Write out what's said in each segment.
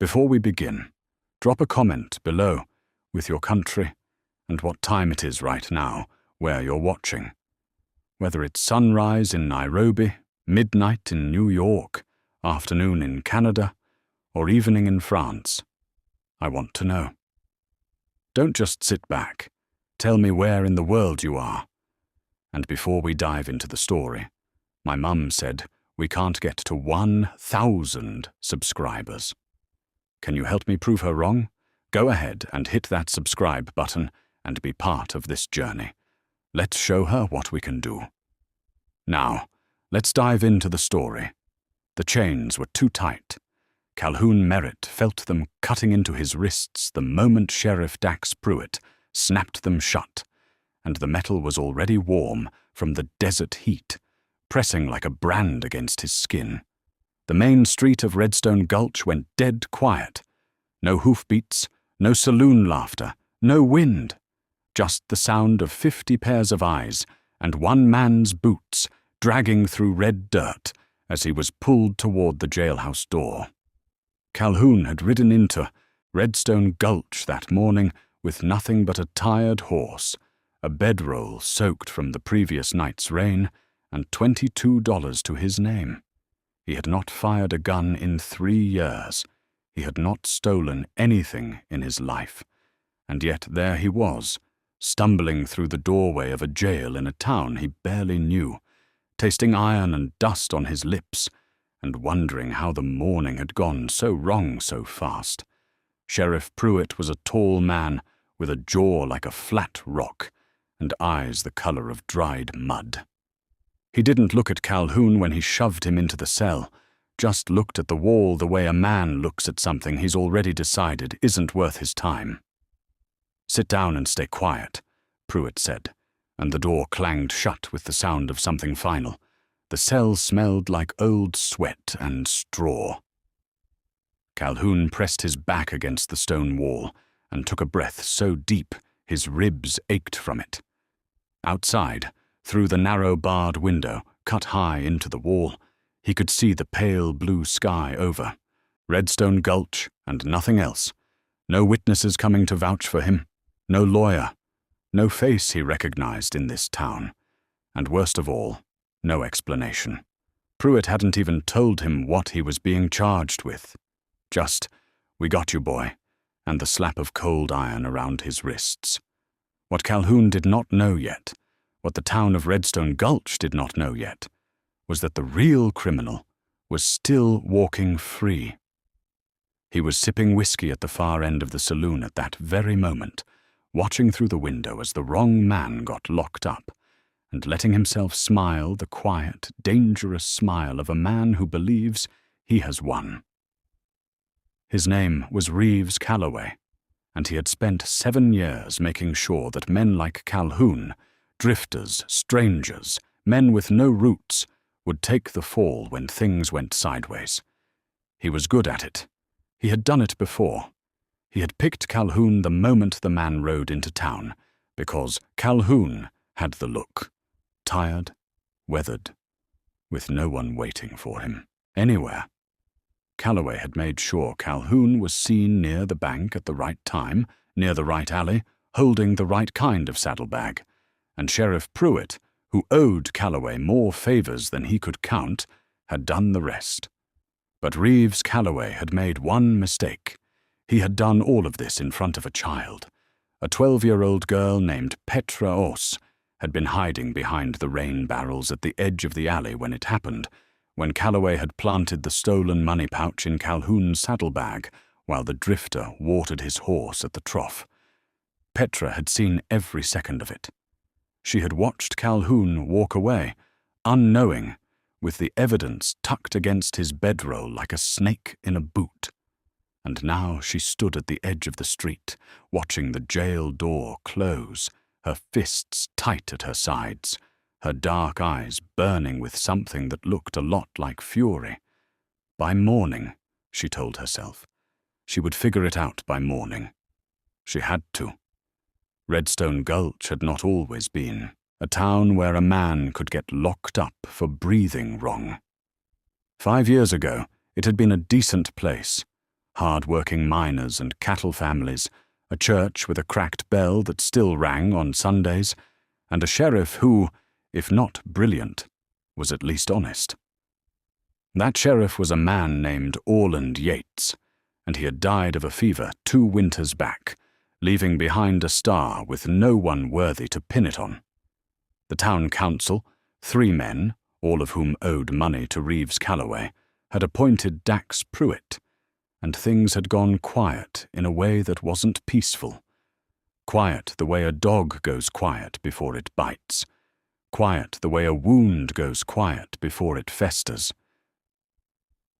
Before we begin, drop a comment below with your country and what time it is right now where you're watching. Whether it's sunrise in Nairobi, midnight in New York, afternoon in Canada, or evening in France, I want to know. Don't just sit back. Tell me where in the world you are. And before we dive into the story, my mum said we can't get to 1,000 subscribers. Can you help me prove her wrong? Go ahead and hit that subscribe button and be part of this journey. Let's show her what we can do. Now, let's dive into the story. The chains were too tight. Calhoun Merritt felt them cutting into his wrists the moment Sheriff Dax Pruitt snapped them shut, and the metal was already warm from the desert heat, pressing like a brand against his skin. The main street of Redstone Gulch went dead quiet. No hoofbeats, no saloon laughter, no wind. Just the sound of 50 pairs of eyes and one man's boots dragging through red dirt as he was pulled toward the jailhouse door. Calhoun had ridden into Redstone Gulch that morning with nothing but a tired horse, a bedroll soaked from the previous night's rain, and $22 to his name. He had not fired a gun in 3 years. He had not stolen anything in his life. And yet there he was, stumbling through the doorway of a jail in a town he barely knew, tasting iron and dust on his lips, and wondering how the morning had gone so wrong so fast. Sheriff Pruitt was a tall man with a jaw like a flat rock and eyes the color of dried mud. He didn't look at Calhoun when he shoved him into the cell, just looked at the wall the way a man looks at something he's already decided isn't worth his time. "Sit down and stay quiet," Pruitt said, and the door clanged shut with the sound of something final. The cell smelled like old sweat and straw. Calhoun pressed his back against the stone wall and took a breath so deep his ribs ached from it. Outside, through the narrow barred window cut high into the wall, he could see the pale blue sky over Redstone Gulch and nothing else. No witnesses coming to vouch for him, no lawyer, no face he recognized in this town, and worst of all, no explanation. Pruitt hadn't even told him what he was being charged with. Just, "We got you, boy," and the slap of cold iron around his wrists. What Calhoun did not know yet, what the town of Redstone Gulch did not know yet, was that the real criminal was still walking free. He was sipping whiskey at the far end of the saloon at that very moment, watching through the window as the wrong man got locked up, and letting himself smile the quiet, dangerous smile of a man who believes he has won. His name was Reeves Calloway, and he had spent 7 years making sure that men like Calhoun, drifters, strangers, men with no roots, would take the fall when things went sideways. He was good at it. He had done it before. He had picked Calhoun the moment the man rode into town, because Calhoun had the look. Tired, weathered, with no one waiting for him, anywhere. Calloway had made sure Calhoun was seen near the bank at the right time, near the right alley, holding the right kind of saddlebag, and Sheriff Pruitt, who owed Calloway more favors than he could count, had done the rest. But Reeves Calloway had made one mistake. He had done all of this in front of a child. A 12-year-old girl named Petra Oss had been hiding behind the rain barrels at the edge of the alley when it happened, when Calloway had planted the stolen money pouch in Calhoun's saddlebag while the drifter watered his horse at the trough. Petra had seen every second of it. She had watched Calhoun walk away, unknowing, with the evidence tucked against his bedroll like a snake in a boot. And now she stood at the edge of the street, watching the jail door close, her fists tight at her sides, her dark eyes burning with something that looked a lot like fury. By morning, she told herself. She would figure it out by morning. She had to. Redstone Gulch had not always been a town where a man could get locked up for breathing wrong. 5 years ago, it had been a decent place, hard-working miners and cattle families, a church with a cracked bell that still rang on Sundays, and a sheriff who, if not brilliant, was at least honest. That sheriff was a man named Orland Yates, and he had died of a fever 2 winters back, leaving behind a star with no one worthy to pin it on. The town council, 3 men, all of whom owed money to Reeves Calloway, had appointed Dax Pruitt, and things had gone quiet in a way that wasn't peaceful. Quiet the way a dog goes quiet before it bites. Quiet the way a wound goes quiet before it festers.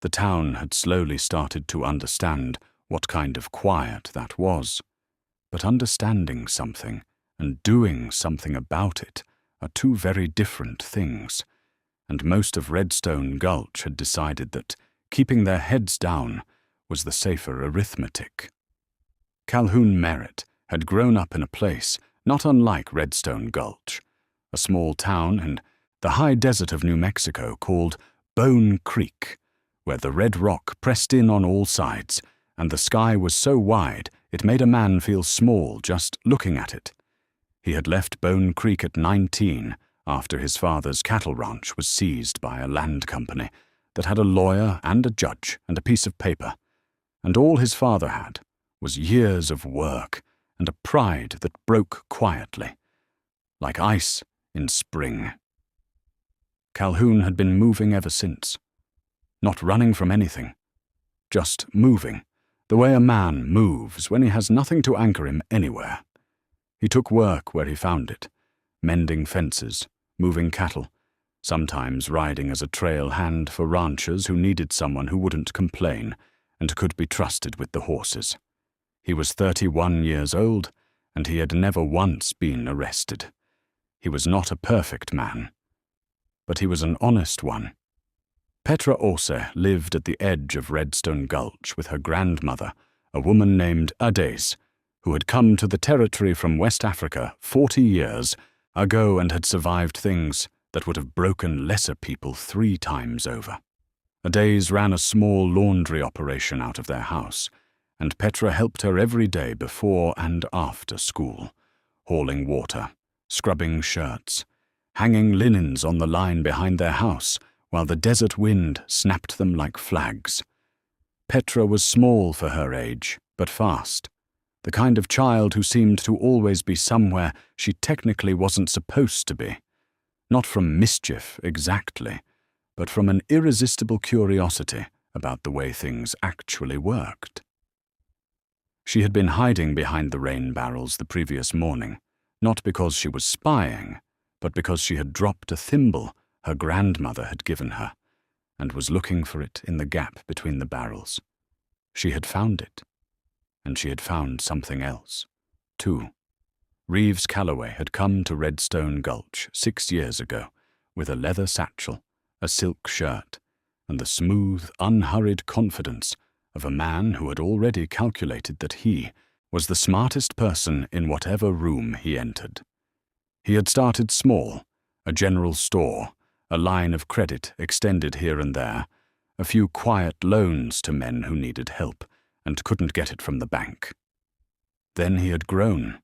The town had slowly started to understand what kind of quiet that was. But understanding something and doing something about it are 2 very different things, and most of Redstone Gulch had decided that keeping their heads down was the safer arithmetic. Calhoun Merritt had grown up in a place not unlike Redstone Gulch, a small town in the high desert of New Mexico called Bone Creek, where the red rock pressed in on all sides, and the sky was so wide it made a man feel small just looking at it. He had left Bone Creek at 19 after his father's cattle ranch was seized by a land company that had a lawyer and a judge and a piece of paper, and all his father had was years of work and a pride that broke quietly, like ice in spring. Calhoun had been moving ever since. Not running from anything, just moving, the way a man moves when he has nothing to anchor him anywhere. He took work where he found it, mending fences, moving cattle, sometimes riding as a trail hand for ranchers who needed someone who wouldn't complain and could be trusted with the horses. He was 31 years old, and he had never once been arrested. He was not a perfect man, but he was an honest one. Petra Orse lived at the edge of Redstone Gulch with her grandmother, a woman named Ades, who had come to the territory from West Africa 40 years ago and had survived things that would have broken lesser people 3 times over. Ades ran a small laundry operation out of their house, and Petra helped her every day before and after school, hauling water, scrubbing shirts, hanging linens on the line behind their house, while the desert wind snapped them like flags. Petra was small for her age, but fast, the kind of child who seemed to always be somewhere she technically wasn't supposed to be. Not from mischief, exactly, but from an irresistible curiosity about the way things actually worked. She had been hiding behind the rain barrels the previous morning, not because she was spying, but because she had dropped a thimble her grandmother had given her, and was looking for it in the gap between the barrels. She had found it, and she had found something else, too. Reeves Calloway had come to Redstone Gulch 6 years ago with a leather satchel, a silk shirt, and the smooth, unhurried confidence of a man who had already calculated that he was the smartest person in whatever room he entered. He had started small, a general store, a line of credit extended here and there, a few quiet loans to men who needed help and couldn't get it from the bank. Then he had grown.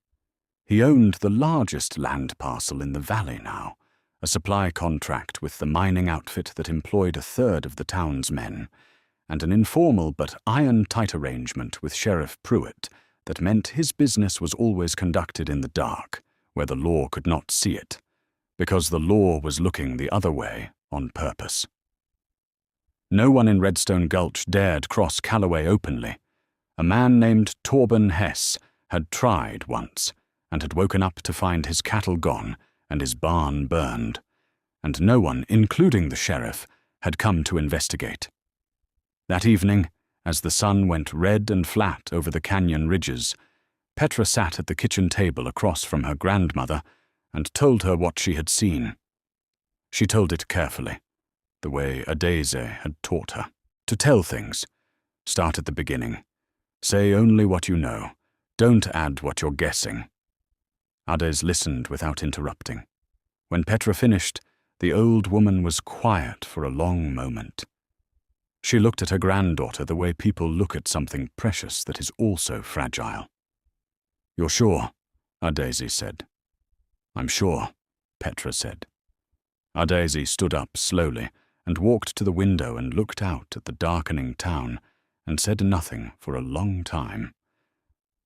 He owned the largest land parcel in the valley now, a supply contract with the mining outfit that employed 1/3 of the town's men, and an informal but iron-tight arrangement with Sheriff Pruitt that meant his business was always conducted in the dark, where the law could not see it, because the law was looking the other way on purpose. No one in Redstone Gulch dared cross Calloway openly. A man named Torben Hess had tried once, and had woken up to find his cattle gone and his barn burned, and no one, including the sheriff, had come to investigate. That evening, as the sun went red and flat over the canyon ridges, Petra sat at the kitchen table across from her grandmother and told her what she had seen. She told it carefully, the way Ades had taught her. To tell things. Start at the beginning. Say only what you know. Don't add what you're guessing. Ades listened without interrupting. When Petra finished, the old woman was quiet for a long moment. She looked at her granddaughter the way people look at something precious that is also fragile. "You're sure?" Adaisi said. "I'm sure," Petra said. Adaisi stood up slowly and walked to the window and looked out at the darkening town and said nothing for a long time.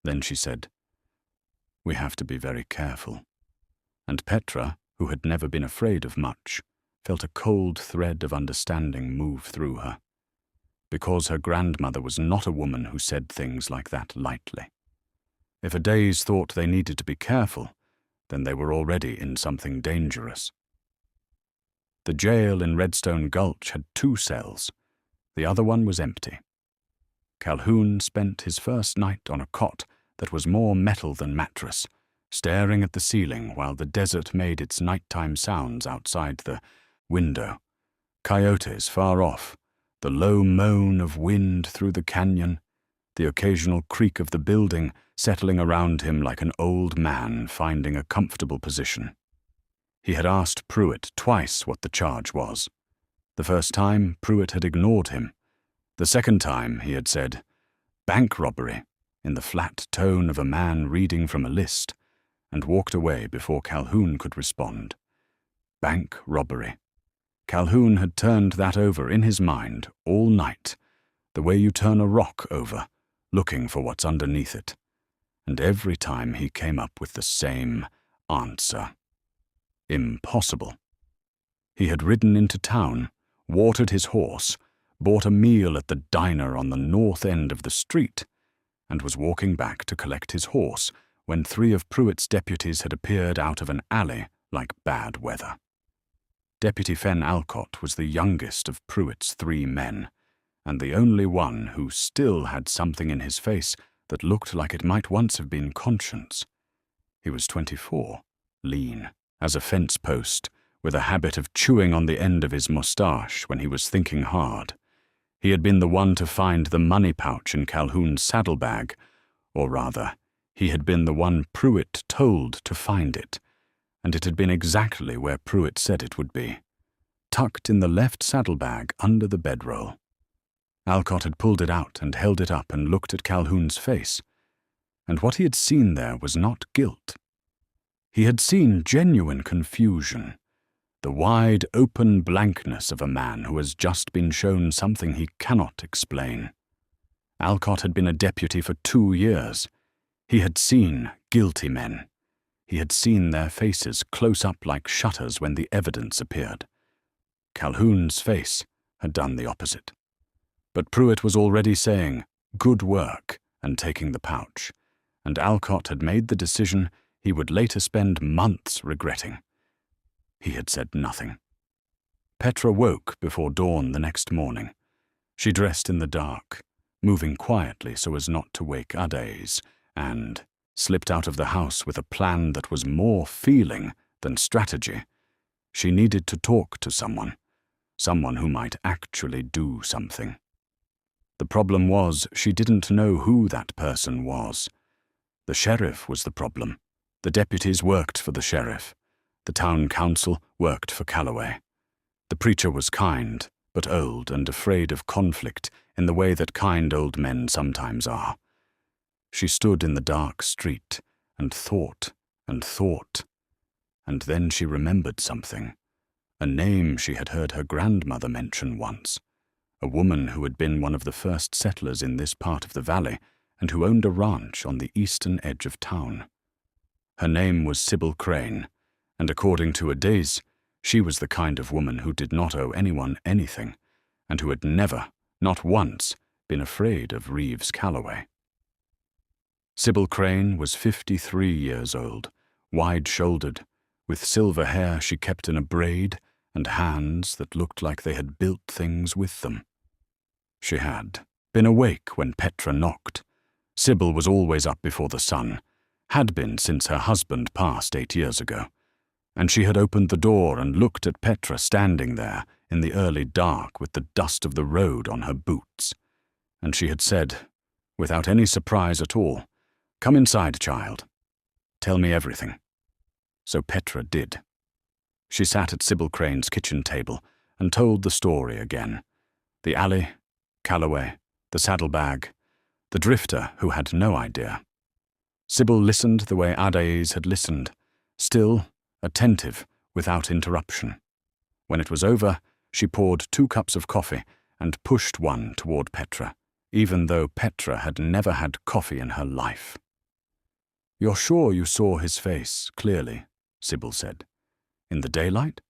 Then she said, "We have to be very careful." And Petra, who had never been afraid of much, felt a cold thread of understanding move through her. Because her grandmother was not a woman who said things like that lightly. If Adaise thought they needed to be careful, then they were already in something dangerous. The jail in Redstone Gulch had 2 cells. The other one was empty. Calhoun spent his first night on a cot that was more metal than mattress, staring at the ceiling while the desert made its nighttime sounds outside the window. Coyotes far off, the low moan of wind through the canyon, the occasional creak of the building settling around him like an old man finding a comfortable position. He had asked Pruitt twice what the charge was. The first time, Pruitt had ignored him. The second time, he had said, "Bank robbery," in the flat tone of a man reading from a list, and walked away before Calhoun could respond. Bank robbery. Calhoun had turned that over in his mind all night, the way you turn a rock over, looking for what's underneath it. And every time he came up with the same answer. Impossible. He had ridden into town, watered his horse, bought a meal at the diner on the north end of the street, and was walking back to collect his horse when 3 of Pruitt's deputies had appeared out of an alley like bad weather. Deputy Fenn Alcott was the youngest of Pruitt's 3 men, and the only one who still had something in his face that looked like it might once have been conscience. He was 24, lean as a fence post, with a habit of chewing on the end of his moustache when he was thinking hard. He had been the one to find the money pouch in Calhoun's saddlebag, or rather, he had been the one Pruitt told to find it, and it had been exactly where Pruitt said it would be, tucked in the left saddlebag under the bedroll. Alcott had pulled it out and held it up and looked at Calhoun's face, and what he had seen there was not guilt. He had seen genuine confusion, the wide open blankness of a man who has just been shown something he cannot explain. Alcott had been a deputy for 2 years. He had seen guilty men. He had seen their faces close up like shutters when the evidence appeared. Calhoun's face had done the opposite. But Pruitt was already saying, "Good work," and taking the pouch, and Alcott had made the decision he would later spend months regretting. He had said nothing. Petra woke before dawn the next morning. She dressed in the dark, moving quietly so as not to wake Adaise, and slipped out of the house with a plan that was more feeling than strategy. She needed to talk to someone who might actually do something. The problem was she didn't know who that person was. The sheriff was the problem. The deputies worked for the sheriff. The town council worked for Calloway. The preacher was kind, but old and afraid of conflict in the way that kind old men sometimes are. She stood in the dark street and thought and thought, and then she remembered something, a name she had heard her grandmother mention once, a woman who had been one of the first settlers in this part of the valley and who owned a ranch on the eastern edge of town. Her name was Sybil Crane, and according to Adaise, she was the kind of woman who did not owe anyone anything, and who had never, not once, been afraid of Reeves Calloway. Sybil Crane was 53 years old, wide-shouldered, with silver hair she kept in a braid and hands that looked like they had built things with them. She had been awake when Petra knocked. Sybil was always up before the sun, had been since her husband passed 8 years ago, and she had opened the door and looked at Petra standing there in the early dark with the dust of the road on her boots, and she had said, without any surprise at all, "Come inside, child. Tell me everything." So Petra did. She sat at Sybil Crane's kitchen table and told the story again. The alley, Calloway, the saddlebag, the drifter who had no idea. Sybil listened the way Adais had listened, still, attentive, without interruption. When it was over, she poured 2 cups of coffee and pushed one toward Petra, even though Petra had never had coffee in her life. "You're sure you saw his face clearly?" Sybil said. "In the daylight?"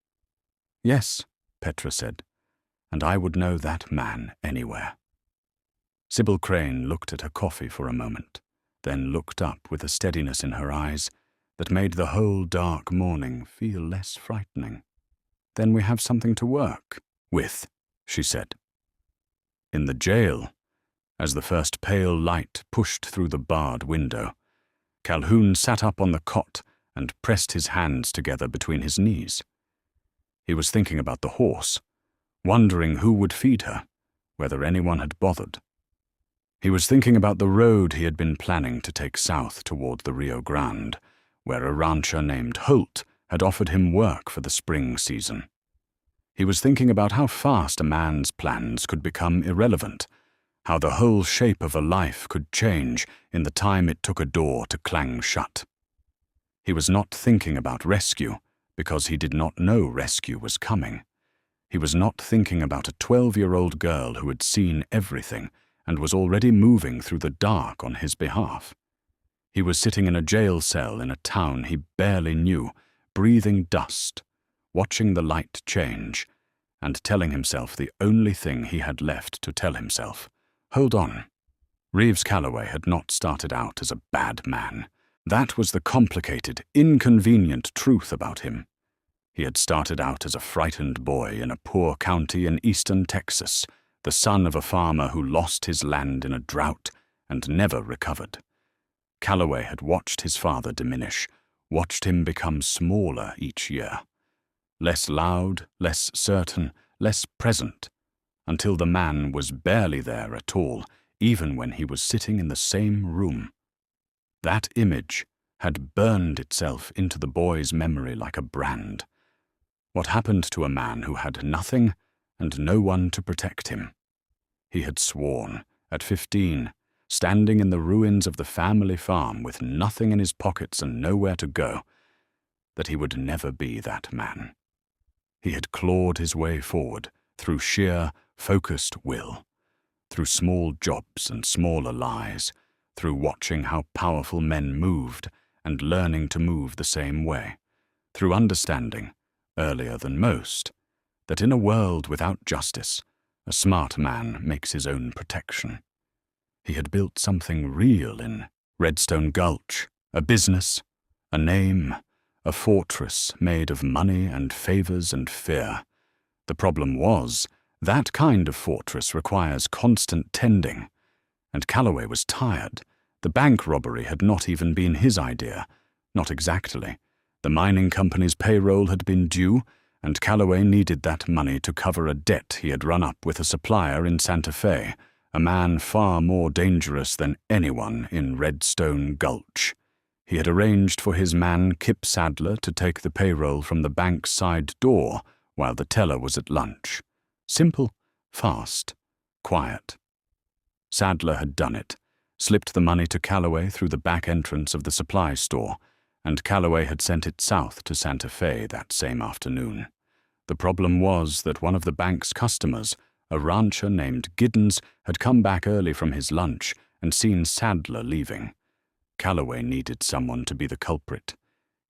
"Yes," Petra said, "and I would know that man anywhere." Sybil Crane looked at her coffee for a moment, then looked up with a steadiness in her eyes that made the whole dark morning feel less frightening. "Then we have something to work with," she said. In the jail, as the first pale light pushed through the barred window, Calhoun sat up on the cot and pressed his hands together between his knees. He was thinking about the horse, wondering who would feed her, whether anyone had bothered. He was thinking about the road he had been planning to take south toward the Rio Grande, where a rancher named Holt had offered him work for the spring season. He was thinking about how fast a man's plans could become irrelevant, how the whole shape of a life could change in the time it took a door to clang shut. He was not thinking about rescue, because he did not know rescue was coming. He was not thinking about a 12-year-old girl who had seen everything and was already moving through the dark on his behalf. He was sitting in a jail cell in a town he barely knew, breathing dust, watching the light change, and telling himself the only thing he had left to tell himself. Hold on. Reeves Calloway had not started out as a bad man. That was the complicated, inconvenient truth about him. He had started out as a frightened boy in a poor county in eastern Texas, the son of a farmer who lost his land in a drought and never recovered. Calloway had watched his father diminish, watched him become smaller each year. Less loud, less certain, less present, until the man was barely there at all, even when he was sitting in the same room. That image had burned itself into the boy's memory like a brand. What happened to a man who had nothing and no one to protect him? He had sworn, at 15, standing in the ruins of the family farm with nothing in his pockets and nowhere to go, that he would never be that man. He had clawed his way forward through sheer, focused will, through small jobs and smaller lies, through watching how powerful men moved and learning to move the same way, through understanding, earlier than most, that in a world without justice, a smart man makes his own protection. He had built something real in Redstone Gulch, a business, a name, a fortress made of money and favors and fear. The problem was, that kind of fortress requires constant tending, and Calloway was tired. The bank robbery had not even been his idea, not exactly. The mining company's payroll had been due, and Calloway needed that money to cover a debt he had run up with a supplier in Santa Fe, a man far more dangerous than anyone in Redstone Gulch. He had arranged for his man Kip Sadler to take the payroll from the bank's side door while the teller was at lunch. Simple, fast, quiet. Sadler had done it, slipped the money to Calloway through the back entrance of the supply store, and Calloway had sent it south to Santa Fe that same afternoon. The problem was that one of the bank's customers, a rancher named Giddens, had come back early from his lunch and seen Sadler leaving. Calloway needed someone to be the culprit.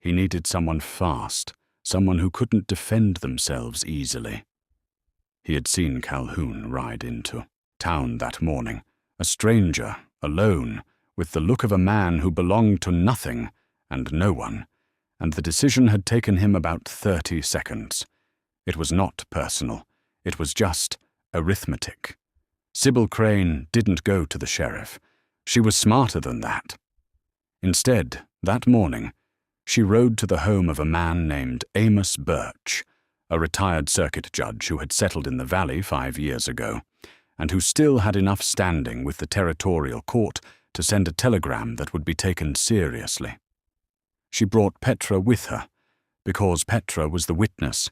He needed someone fast, someone who couldn't defend themselves easily. He had seen Calhoun ride into town that morning, a stranger, alone, with the look of a man who belonged to nothing and no one, and the decision had taken him about 30 seconds. It was not personal. It was just arithmetic. Sybil Crane didn't go to the sheriff. She was smarter than that. Instead, that morning, she rode to the home of a man named Amos Birch, a retired circuit judge who had settled in the valley 5 years ago, and who still had enough standing with the territorial court to send a telegram that would be taken seriously. She brought Petra with her, because Petra was the witness,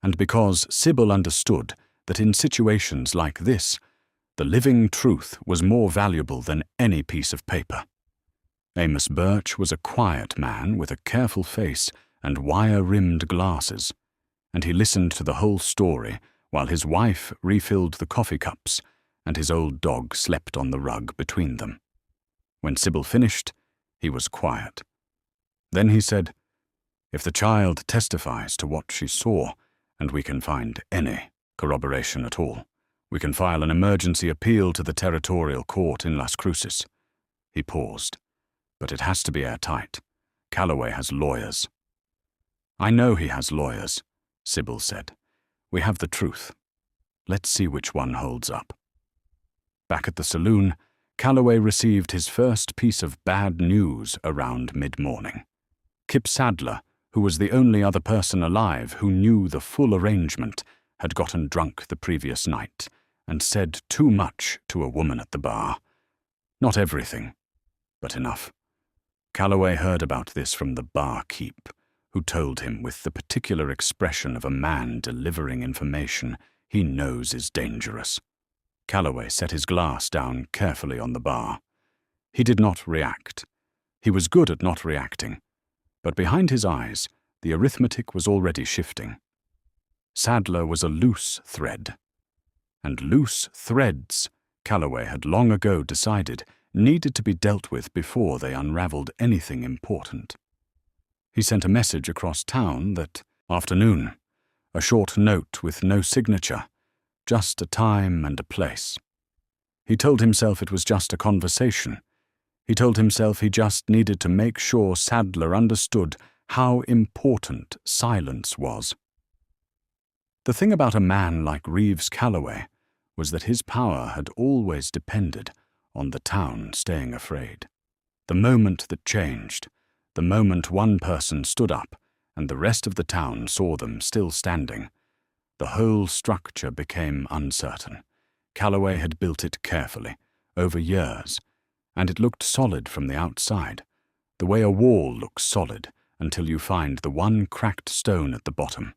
and because Sybil understood that in situations like this, The living truth was more valuable than any piece of paper. Amos Birch was a quiet man with a careful face and wire-rimmed glasses, and he listened to the whole story while his wife refilled the coffee cups and his old dog slept on the rug between them. When Sybil finished, he was quiet. Then he said, "If the child testifies to what she saw, and we can find any corroboration at all, we can file an emergency appeal to the territorial court in Las Cruces." He paused. "But it has to be airtight. Calloway has lawyers." "I know he has lawyers," Sybil said. "We have the truth. Let's see which one holds up." Back at the saloon, Calloway received his first piece of bad news around mid-morning. Kip Sadler, who was the only other person alive who knew the full arrangement, had gotten drunk the previous night and said too much to a woman at the bar. Not everything, but enough. Calloway heard about this from the barkeep, who told him with the particular expression of a man delivering information he knows is dangerous. Calloway set his glass down carefully on the bar. He did not react. He was good at not reacting, but behind his eyes, the arithmetic was already shifting. Sadler was a loose thread, and loose threads, Calloway had long ago decided, needed to be dealt with before they unraveled anything important. He sent a message across town that afternoon, a short note with no signature, just a time and a place. He told himself it was just a conversation. He told himself he just needed to make sure Sadler understood how important silence was. The thing about a man like Reeves Calloway was that his power had always depended on the town staying afraid. The moment that changed, the moment one person stood up and the rest of the town saw them still standing, the whole structure became uncertain. Calloway had built it carefully, over years, and it looked solid from the outside, the way a wall looks solid until you find the one cracked stone at the bottom.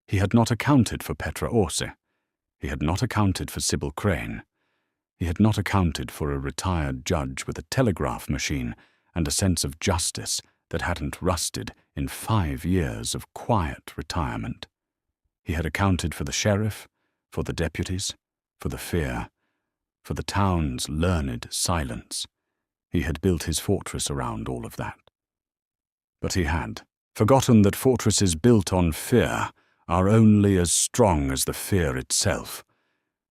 He had not accounted for Petra Orsi. He had not accounted for Sybil Crane. He had not accounted for a retired judge with a telegraph machine and a sense of justice that hadn't rusted in 5 years of quiet retirement. He had accounted for the sheriff, for the deputies, for the fear, for the town's learned silence. He had built his fortress around all of that. But he had forgotten that fortresses built on fear are only as strong as the fear itself,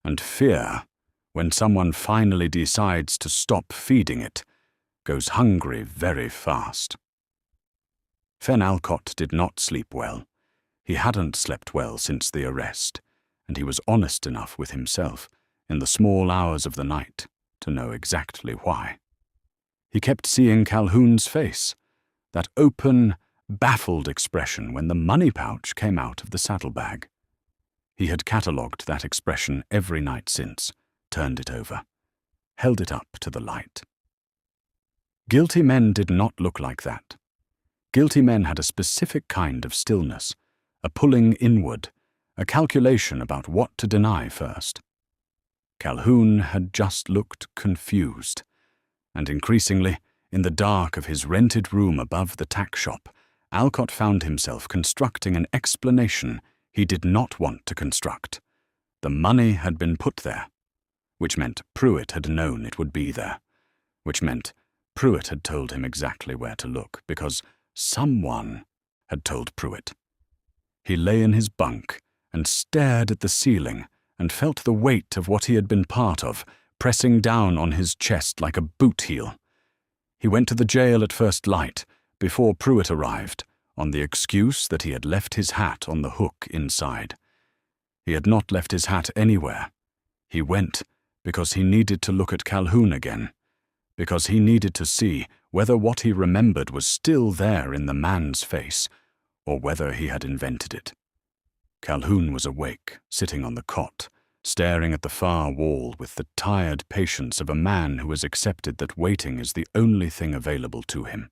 and fear, when someone finally decides to stop feeding it, goes hungry very fast. Fen Alcott did not sleep well. He hadn't slept well since the arrest, and he was honest enough with himself in the small hours of the night to know exactly why. He kept seeing Calhoun's face, that open, baffled expression when the money pouch came out of the saddlebag. He had catalogued that expression every night since, turned it over, held it up to the light. Guilty men did not look like that. Guilty men had a specific kind of stillness, a pulling inward, a calculation about what to deny first. Calhoun had just looked confused, and increasingly, in the dark of his rented room above the tack shop, Alcott found himself constructing an explanation he did not want to construct. The money had been put there, which meant Pruitt had known it would be there, which meant Pruitt had told him exactly where to look, because someone had told Pruitt. He lay in his bunk and stared at the ceiling and felt the weight of what he had been part of pressing down on his chest like a boot heel. He went to the jail at first light, before Pruitt arrived, on the excuse that he had left his hat on the hook inside. He had not left his hat anywhere. He went because he needed to look at Calhoun again, because he needed to see whether what he remembered was still there in the man's face, or whether he had invented it. Calhoun was awake, sitting on the cot, staring at the far wall with the tired patience of a man who has accepted that waiting is the only thing available to him.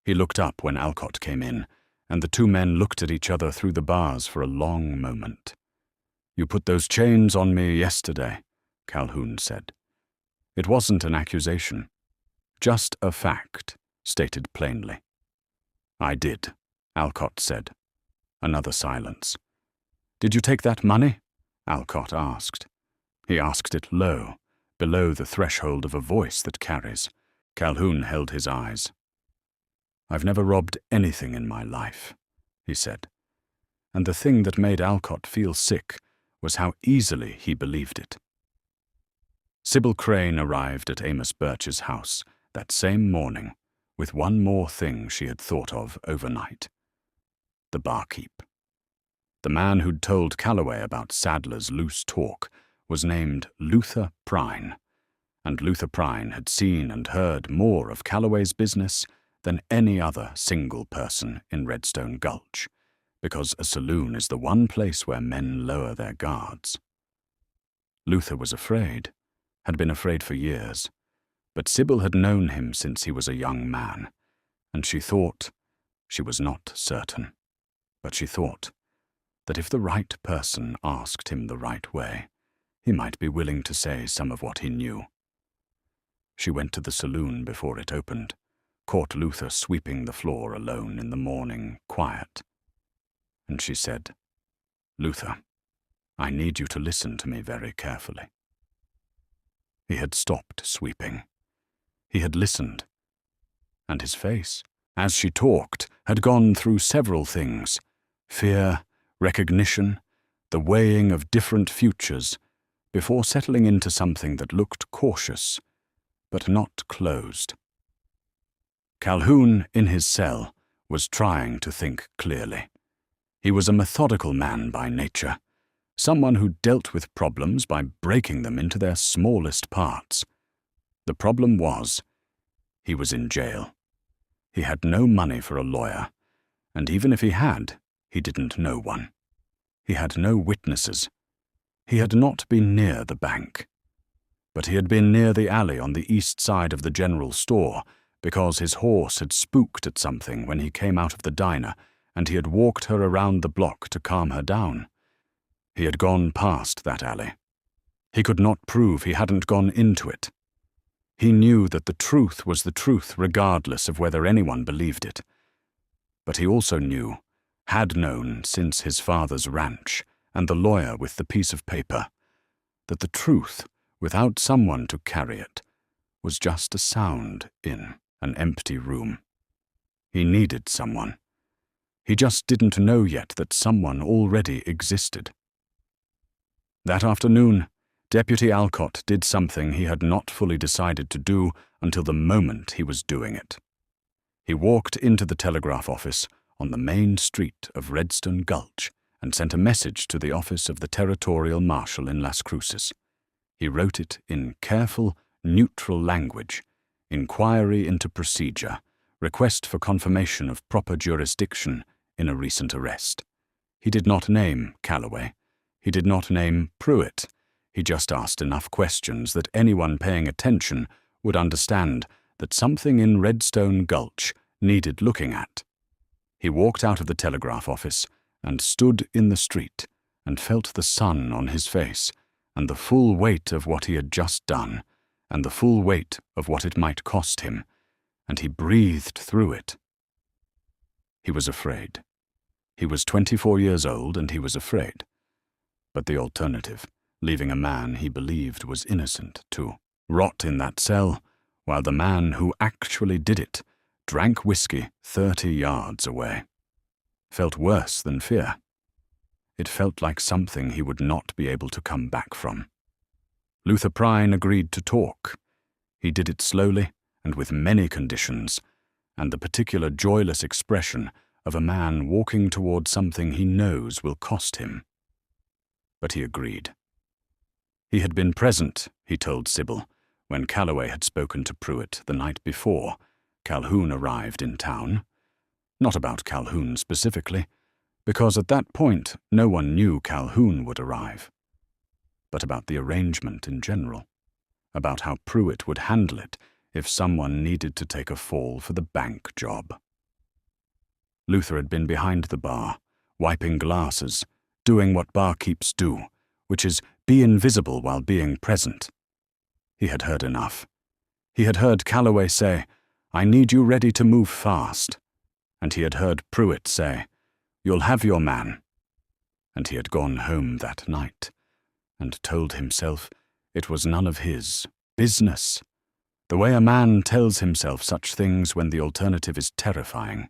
He looked up when Alcott came in, and the two men looked at each other through the bars for a long moment. "You put those chains on me yesterday," Calhoun said. It wasn't an accusation, just a fact, stated plainly. I did, Alcott said. Another silence. Did you take that money? Alcott asked. He asked it low, below the threshold of a voice that carries. Calhoun held his eyes. I've never robbed anything in my life, he said. And the thing that made Alcott feel sick was how easily he believed it. Sybil Crane arrived at Amos Birch's house that same morning with one more thing she had thought of overnight. The barkeep. The man who'd told Calloway about Sadler's loose talk was named Luther Prine, and Luther Prine had seen and heard more of Calloway's business than any other single person in Redstone Gulch, because a saloon is the one place where men lower their guards. Luther was afraid, had been afraid for years, but Sybil had known him since he was a young man, and she thought, she was not certain, but she thought, that if the right person asked him the right way, he might be willing to say some of what he knew. She went to the saloon before it opened, caught Luther sweeping the floor alone in the morning quiet, and she said, Luther, I need you to listen to me very carefully. He had stopped sweeping. He had listened, and his face, as she talked, had gone through several things: fear, recognition, the weighing of different futures, before settling into something that looked cautious, but not closed. Calhoun, in his cell, was trying to think clearly. He was a methodical man by nature, someone who dealt with problems by breaking them into their smallest parts. The problem was, he was in jail. He had no money for a lawyer, and even if he had, he didn't know one. He had no witnesses. He had not been near the bank. But he had been near the alley on the east side of the general store because his horse had spooked at something when he came out of the diner, and he had walked her around the block to calm her down. He had gone past that alley. He could not prove he hadn't gone into it. He knew that the truth was the truth regardless of whether anyone believed it. But he also knew, had known since his father's ranch and the lawyer with the piece of paper, that the truth, without someone to carry it, was just a sound in an empty room. He needed someone. He just didn't know yet that someone already existed. That afternoon, Deputy Alcott did something he had not fully decided to do until the moment he was doing it. He walked into the telegraph office on the main street of Redstone Gulch and sent a message to the office of the Territorial Marshal in Las Cruces. He wrote it in careful, neutral language: inquiry into procedure, request for confirmation of proper jurisdiction in a recent arrest. He did not name Calloway. He did not name Pruitt. He just asked enough questions that anyone paying attention would understand that something in Redstone Gulch needed looking at. He walked out of the telegraph office and stood in the street and felt the sun on his face and the full weight of what he had just done and the full weight of what it might cost him, and he breathed through it. He was afraid. He was 24 years old and he was afraid. But the alternative, leaving a man he believed was innocent to rot in that cell, while the man who actually did it drank whiskey 30 yards away, felt worse than fear. It felt like something he would not be able to come back from. Luther Prine agreed to talk. He did it slowly and with many conditions, and the particular joyless expression of a man walking toward something he knows will cost him. But he agreed. He had been present, he told Sybil, when Calloway had spoken to Pruitt the night before Calhoun arrived in town. Not about Calhoun specifically, because at that point no one knew Calhoun would arrive, but about the arrangement in general, about how Pruitt would handle it if someone needed to take a fall for the bank job. Luther had been behind the bar, wiping glasses, doing what barkeeps do, which is be invisible while being present. He had heard enough. He had heard Calloway say, "I need you ready to move fast." And he had heard Pruitt say, "You'll have your man." And he had gone home that night and told himself it was none of his business, the way a man tells himself such things when the alternative is terrifying.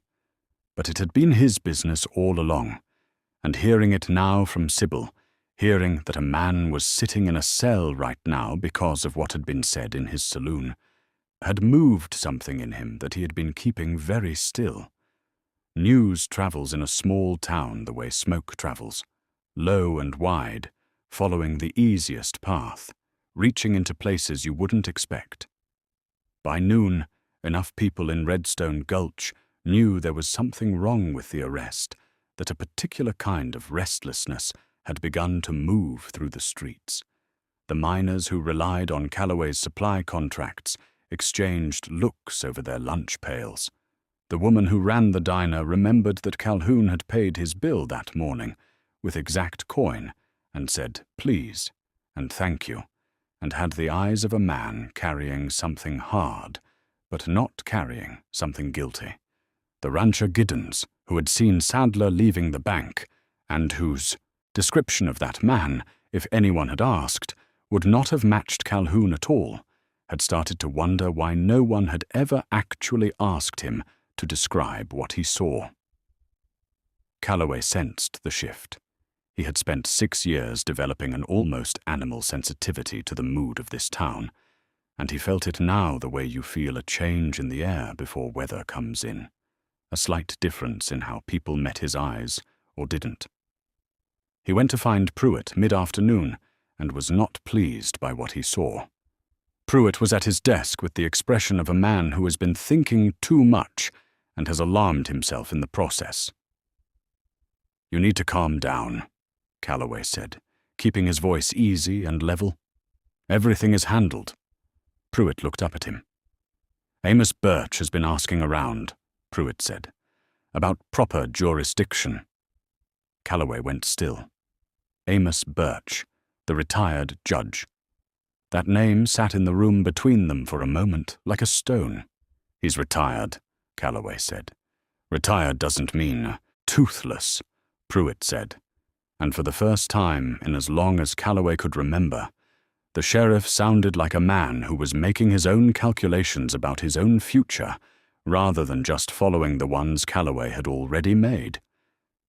But it had been his business all along, and hearing it now from Sybil, hearing that a man was sitting in a cell right now because of what had been said in his saloon, had moved something in him that he had been keeping very still. News travels in a small town the way smoke travels, low and wide, following the easiest path, reaching into places you wouldn't expect. By noon, enough people in Redstone Gulch knew there was something wrong with the arrest, that a particular kind of restlessness had begun to move through the streets. The miners who relied on Calloway's supply contracts exchanged looks over their lunch pails. The woman who ran the diner remembered that Calhoun had paid his bill that morning with exact coin and said, "Please," and "Thank you," and had the eyes of a man carrying something hard, but not carrying something guilty. The rancher Giddens, who had seen Sadler leaving the bank, and whose description of that man, if anyone had asked, would not have matched Calhoun at all, had started to wonder why no one had ever actually asked him to describe what he saw. Calloway sensed the shift. He had spent 6 years developing an almost animal sensitivity to the mood of this town, and he felt it now the way you feel a change in the air before weather comes in, a slight difference in how people met his eyes or didn't. He went to find Pruitt mid-afternoon and was not pleased by what he saw. Pruitt was at his desk with the expression of a man who has been thinking too much and has alarmed himself in the process. "You need to calm down," Calloway said, keeping his voice easy and level. "Everything is handled." Pruitt looked up at him. "Amos Birch has been asking around," Pruitt said, "about proper jurisdiction." Calloway went still. Amos Birch, the retired judge. That name sat in the room between them for a moment like a stone. "He's retired," Calloway said. "Retired doesn't mean toothless," Pruitt said. And for the first time in as long as Calloway could remember, the sheriff sounded like a man who was making his own calculations about his own future, rather than just following the ones Calloway had already made.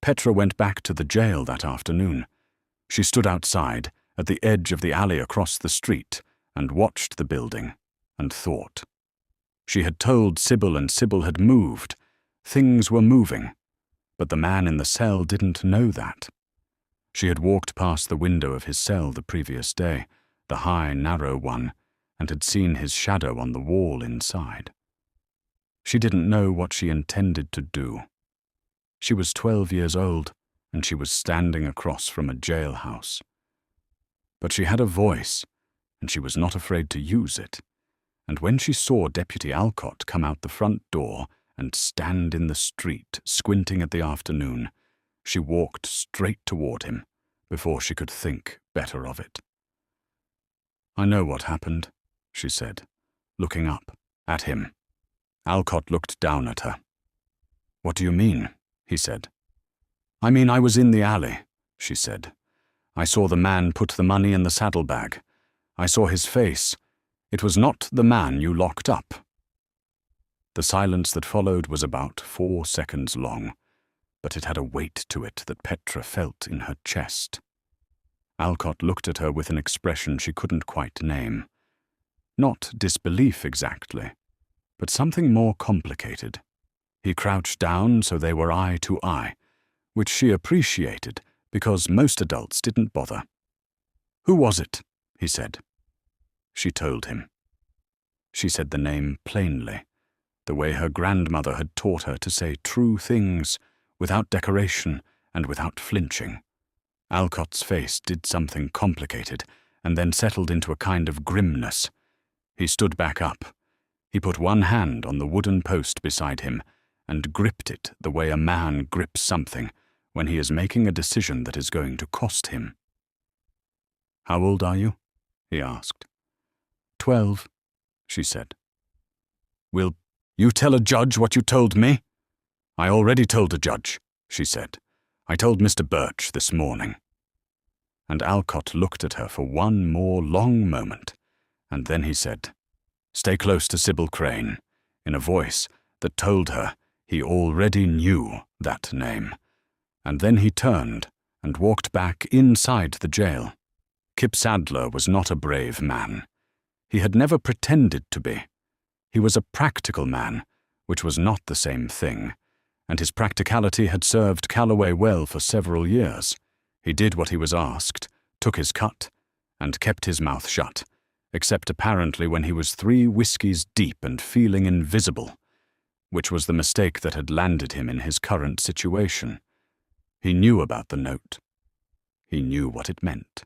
Petra went back to the jail that afternoon. She stood outside, at the edge of the alley across the street, and watched the building, and thought. She had told Sybil, and Sybil had moved. Things were moving, but the man in the cell didn't know that. She had walked past the window of his cell the previous day, the high, narrow one, and had seen his shadow on the wall inside. She didn't know what she intended to do. She was 12 years old, and she was standing across from a jailhouse. But she had a voice, and she was not afraid to use it. And when she saw Deputy Alcott come out the front door and stand in the street, squinting at the afternoon, she walked straight toward him before she could think better of it. "I know what happened," she said, looking up at him. Alcott looked down at her. "What do you mean?" he said. "I mean I was in the alley," she said. "I saw the man put the money in the saddlebag. I saw his face. It was not the man you locked up." The silence that followed was about 4 seconds long, but it had a weight to it that Petra felt in her chest. Alcott looked at her with an expression she couldn't quite name. Not disbelief exactly, but something more complicated. He crouched down so they were eye to eye, which she appreciated because most adults didn't bother. "Who was it?" he said. She told him. She said the name plainly, the way her grandmother had taught her to say true things, without decoration and without flinching. Alcott's face did something complicated and then settled into a kind of grimness. He stood back up. He put one hand on the wooden post beside him and gripped it the way a man grips something when he is making a decision that is going to cost him. "How old are you?" he asked. 12, she said. "Will you tell a judge what you told me?" "I already told a judge," she said. "I told Mr. Birch this morning." And Alcott looked at her for one more long moment, and then he said, "Stay close to Sybil Crane," in a voice that told her he already knew that name. And then he turned and walked back inside the jail. Kip Sadler was not a brave man. He had never pretended to be. He was a practical man, which was not the same thing, and his practicality had served Calloway well for several years. He did what he was asked, took his cut, and kept his mouth shut, except apparently when he was 3 whiskeys deep and feeling invisible, which was the mistake that had landed him in his current situation. He knew about the note. He knew what it meant.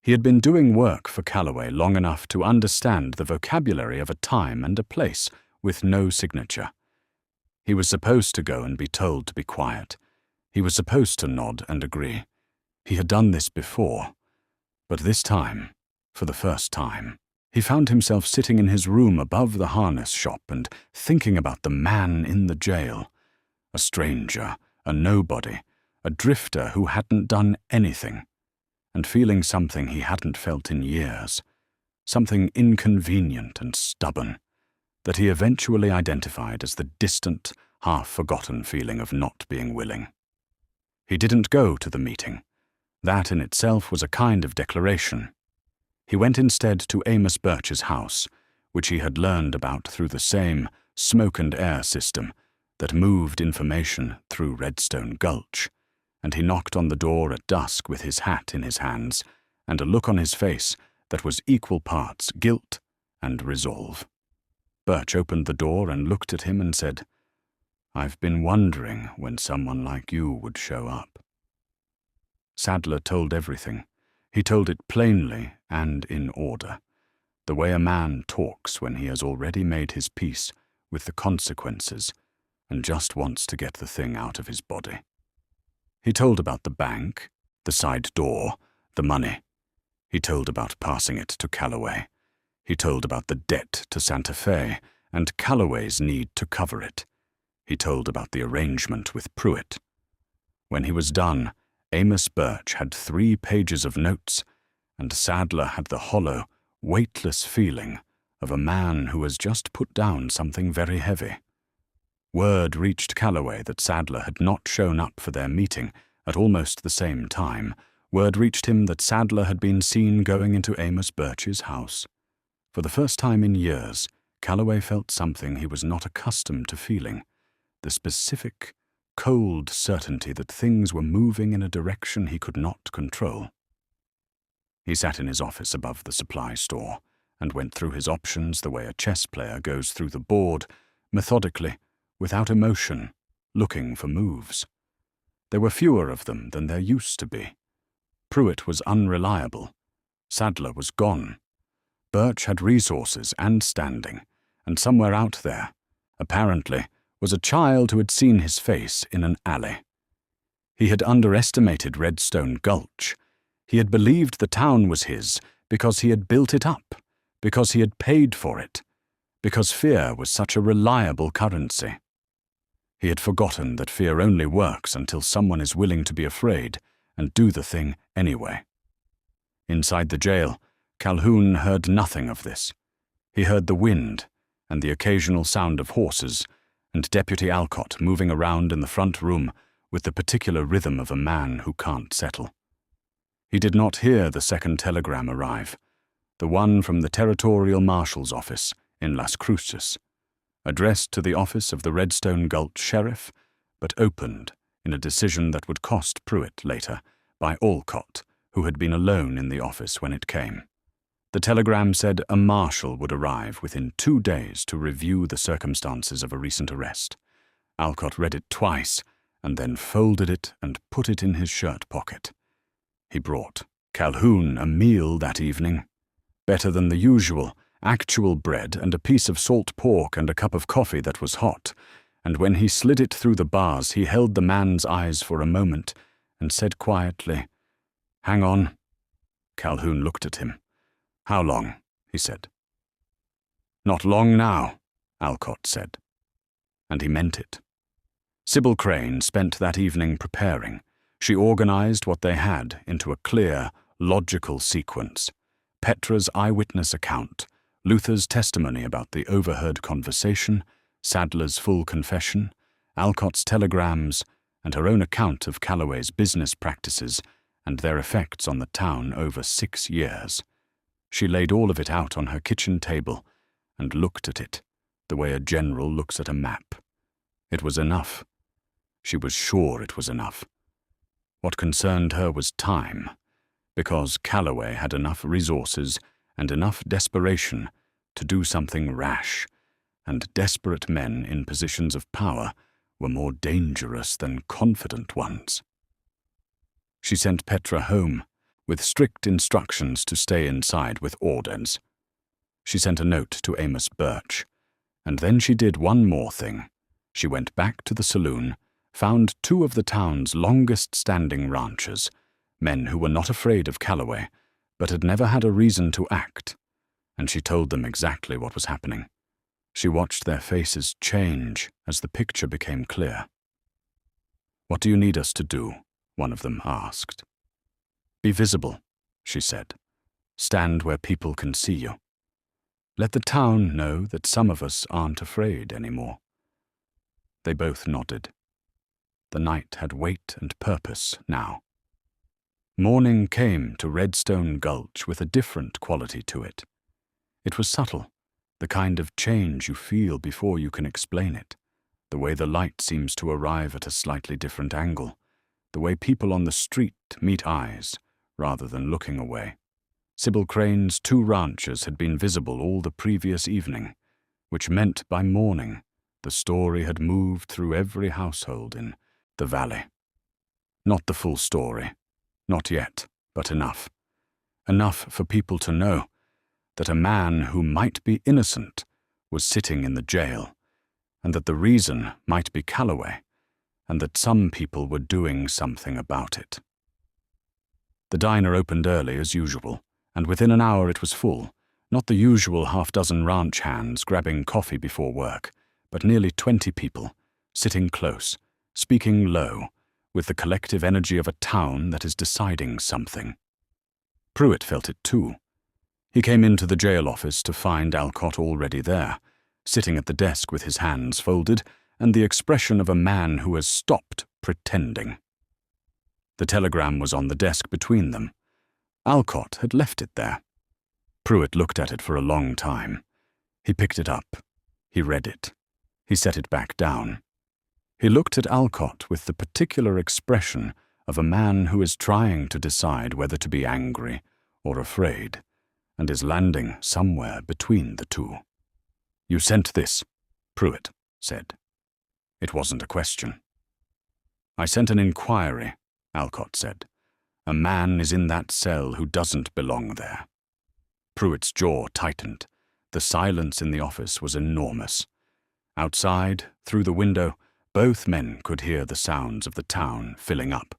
He had been doing work for Calloway long enough to understand the vocabulary of a time and a place with no signature. He was supposed to go and be told to be quiet. He was supposed to nod and agree. He had done this before, but this time, for the first time, he found himself sitting in his room above the harness shop and thinking about the man in the jail, a stranger, a nobody, a drifter who hadn't done anything, and feeling something he hadn't felt in years, something inconvenient and stubborn, that he eventually identified as the distant, half-forgotten feeling of not being willing. He didn't go to the meeting. That in itself was a kind of declaration. He went instead to Amos Birch's house, which he had learned about through the same smoke and air system that moved information through Redstone Gulch, and he knocked on the door at dusk with his hat in his hands and a look on his face that was equal parts guilt and resolve. Birch opened the door and looked at him and said, "I've been wondering when someone like you would show up." Sadler told everything. He told it plainly and in order, the way a man talks when he has already made his peace with the consequences and just wants to get the thing out of his body. He told about the bank, the side door, the money. He told about passing it to Calloway. He told about the debt to Santa Fe and Calloway's need to cover it. He told about the arrangement with Pruitt. When he was done, Amos Birch had 3 pages of notes, and Sadler had the hollow, weightless feeling of a man who has just put down something very heavy. Word reached Calloway that Sadler had not shown up for their meeting at almost the same time. Word reached him that Sadler had been seen going into Amos Birch's house. For the first time in years, Calloway felt something he was not accustomed to feeling, the specific, cold certainty that things were moving in a direction he could not control. He sat in his office above the supply store and went through his options the way a chess player goes through the board, methodically, without emotion, looking for moves. There were fewer of them than there used to be. Pruitt was unreliable. Sadler was gone. Birch had resources and standing, and somewhere out there, apparently, was a child who had seen his face in an alley. He had underestimated Redstone Gulch. He had believed the town was his because he had built it up, because he had paid for it, because fear was such a reliable currency. He had forgotten that fear only works until someone is willing to be afraid and do the thing anyway. Inside the jail, Calhoun heard nothing of this. He heard the wind and the occasional sound of horses, and Deputy Alcott moving around in the front room with the particular rhythm of a man who can't settle. He did not hear the second telegram arrive, the one from the Territorial Marshal's office in Las Cruces, addressed to the office of the Redstone Gulch Sheriff, but opened in a decision that would cost Pruitt later by Alcott, who had been alone in the office when it came. The telegram said a marshal would arrive within 2 days to review the circumstances of a recent arrest. Alcott read it twice, and then folded it and put it in his shirt pocket. He brought Calhoun a meal that evening, better than the usual, actual bread and a piece of salt pork and a cup of coffee that was hot, and when he slid it through the bars he held the man's eyes for a moment and said quietly, "Hang on." Calhoun looked at him. "How long?" he said. "Not long now," Alcott said. And he meant it. Sybil Crane spent that evening preparing. She organized what they had into a clear, logical sequence. Petra's eyewitness account, Luther's testimony about the overheard conversation, Sadler's full confession, Alcott's telegrams, and her own account of Calloway's business practices and their effects on the town over 6 years. She laid all of it out on her kitchen table and looked at it the way a general looks at a map. It was enough. She was sure it was enough. What concerned her was time, because Calloway had enough resources and enough desperation to do something rash, and desperate men in positions of power were more dangerous than confident ones. She sent Petra home, with strict instructions to stay inside with orders. She sent a note to Amos Birch, and then she did one more thing. She went back to the saloon, found 2 of the town's longest-standing ranchers, men who were not afraid of Calloway, but had never had a reason to act, and she told them exactly what was happening. She watched their faces change as the picture became clear. "What do you need us to do?" one of them asked. "Be visible," she said. "Stand where people can see you. Let the town know that some of us aren't afraid anymore." They both nodded. The night had weight and purpose now. Morning came to Redstone Gulch with a different quality to it. It was subtle, the kind of change you feel before you can explain it, the way the light seems to arrive at a slightly different angle, the way people on the street meet eyes rather than looking away. Sybil Crane's 2 ranchers had been visible all the previous evening, which meant by morning the story had moved through every household in the valley. Not the full story, not yet, but enough. Enough for people to know that a man who might be innocent was sitting in the jail, and that the reason might be Calloway, and that some people were doing something about it. The diner opened early as usual, and within an hour it was full, not the usual half-dozen ranch hands grabbing coffee before work, but nearly 20 people, sitting close, speaking low, with the collective energy of a town that is deciding something. Pruitt felt it too. He came into the jail office to find Alcott already there, sitting at the desk with his hands folded and the expression of a man who has stopped pretending. The telegram was on the desk between them. Alcott had left it there. Pruitt looked at it for a long time. He picked it up. He read it. He set it back down. He looked at Alcott with the particular expression of a man who is trying to decide whether to be angry or afraid, and is landing somewhere between the two. "You sent this," Pruitt said. It wasn't a question. "I sent an inquiry," Alcott said. "A man is in that cell who doesn't belong there." Pruitt's jaw tightened. The silence in the office was enormous. Outside, through the window, both men could hear the sounds of the town filling up.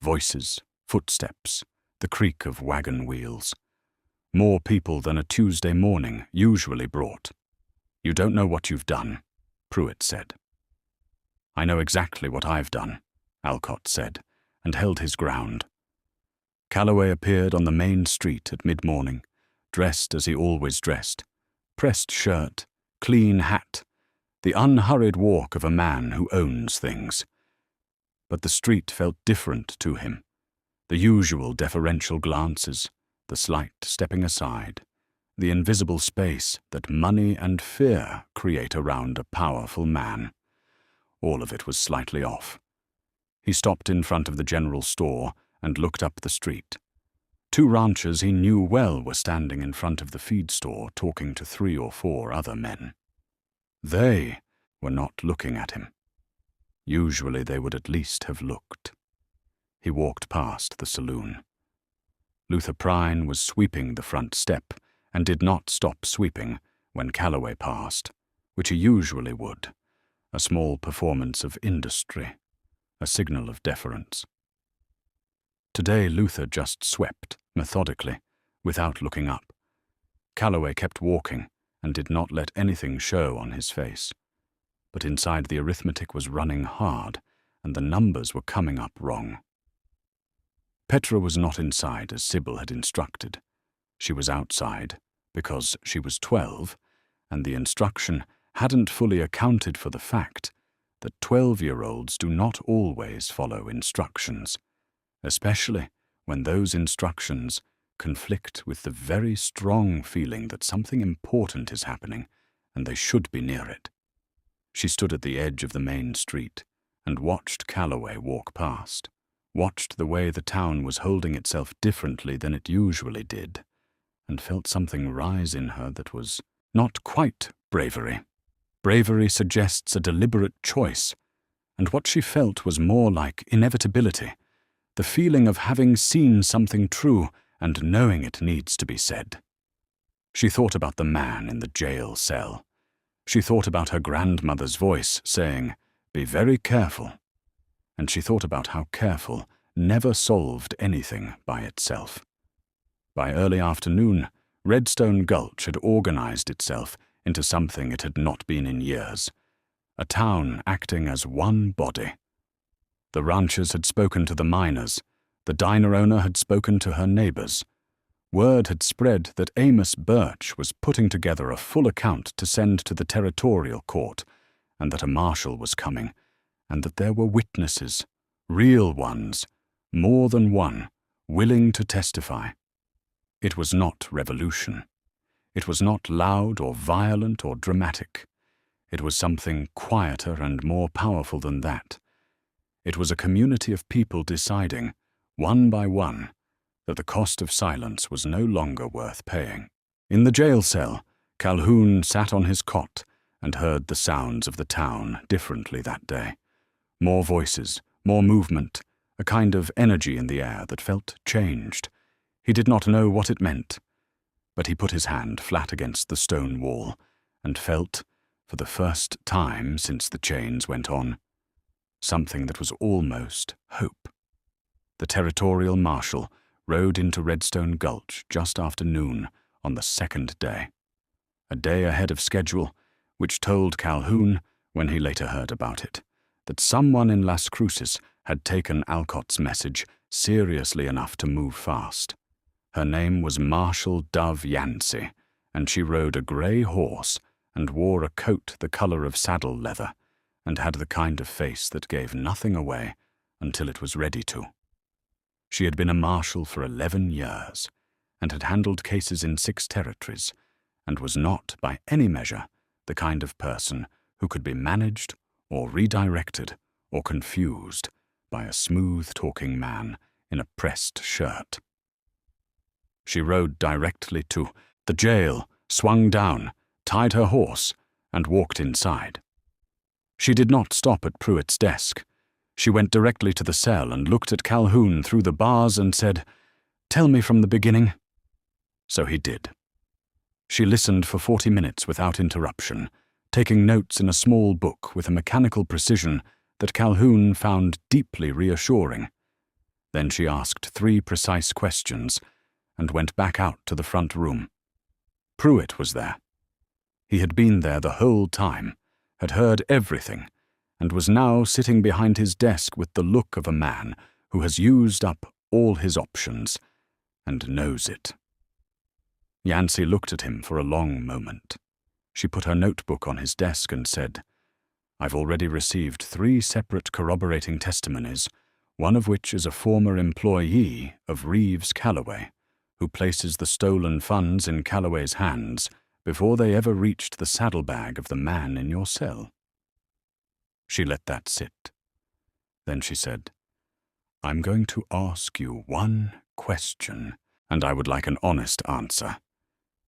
Voices, footsteps, the creak of wagon wheels. More people than a Tuesday morning usually brought. "You don't know what you've done," Pruitt said. "I know exactly what I've done," Alcott said, and held his ground. Calloway appeared on the main street at mid-morning, dressed as he always dressed. Pressed shirt, clean hat, the unhurried walk of a man who owns things. But the street felt different to him. The usual deferential glances, the slight stepping aside, the invisible space that money and fear create around a powerful man. All of it was slightly off. He stopped in front of the general store and looked up the street. 2 ranchers he knew well were standing in front of the feed store talking to 3 or 4 other men. They were not looking at him. Usually they would at least have looked. He walked past the saloon. Luther Prine was sweeping the front step and did not stop sweeping when Calloway passed, which he usually would, a small performance of industry, a signal of deference. Today Luther just swept, methodically, without looking up. Calloway kept walking and did not let anything show on his face. But inside the arithmetic was running hard, and the numbers were coming up wrong. Petra was not inside as Sybil had instructed. She was outside, because she was 12, and the instruction hadn't fully accounted for the fact that 12-year-olds do not always follow instructions, especially when those instructions conflict with the very strong feeling that something important is happening and they should be near it. She stood at the edge of the main street and watched Calloway walk past, watched the way the town was holding itself differently than it usually did, and felt something rise in her that was not quite bravery. Bravery suggests a deliberate choice, and what she felt was more like inevitability, the feeling of having seen something true and knowing it needs to be said. She thought about the man in the jail cell. She thought about her grandmother's voice saying, "Be very careful." And she thought about how careful never solved anything by itself. By early afternoon, Redstone Gulch had organized itself into something it had not been in years, a town acting as one body. The ranchers had spoken to the miners, the diner owner had spoken to her neighbors. Word had spread that Amos Birch was putting together a full account to send to the territorial court, and that a marshal was coming, and that there were witnesses, real ones, more than one, willing to testify. It was not revolution. It was not loud or violent or dramatic. It was something quieter and more powerful than that. It was a community of people deciding, one by one, that the cost of silence was no longer worth paying. In the jail cell, Calhoun sat on his cot and heard the sounds of the town differently that day. More voices, more movement, a kind of energy in the air that felt changed. He did not know what it meant, but he put his hand flat against the stone wall and felt, for the first time since the chains went on, something that was almost hope. The territorial marshal rode into Redstone Gulch just after noon on the second day, a day ahead of schedule, which told Calhoun, when he later heard about it, that someone in Las Cruces had taken Alcott's message seriously enough to move fast. Her name was Marshal Dove Yancey, and she rode a grey horse and wore a coat the color of saddle leather, and had the kind of face that gave nothing away until it was ready to. She had been a marshal for 11 years, and had handled cases in 6 territories, and was not, by any measure, the kind of person who could be managed or redirected or confused by a smooth-talking man in a pressed shirt. She rode directly to the jail, swung down, tied her horse, and walked inside. She did not stop at Pruitt's desk. She went directly to the cell and looked at Calhoun through the bars and said, "Tell me from the beginning." So he did. She listened for 40 minutes without interruption, taking notes in a small book with a mechanical precision that Calhoun found deeply reassuring. Then she asked 3 precise questions and went back out to the front room. Pruitt was there. He had been there the whole time, had heard everything, and was now sitting behind his desk with the look of a man who has used up all his options and knows it. Yancey looked at him for a long moment. She put her notebook on his desk and said, "I've already received 3 separate corroborating testimonies, one of which is a former employee of Reeves Calloway, who places the stolen funds in Calloway's hands before they ever reached the saddlebag of the man in your cell." She let that sit. Then she said, "I'm going to ask you one question, and I would like an honest answer.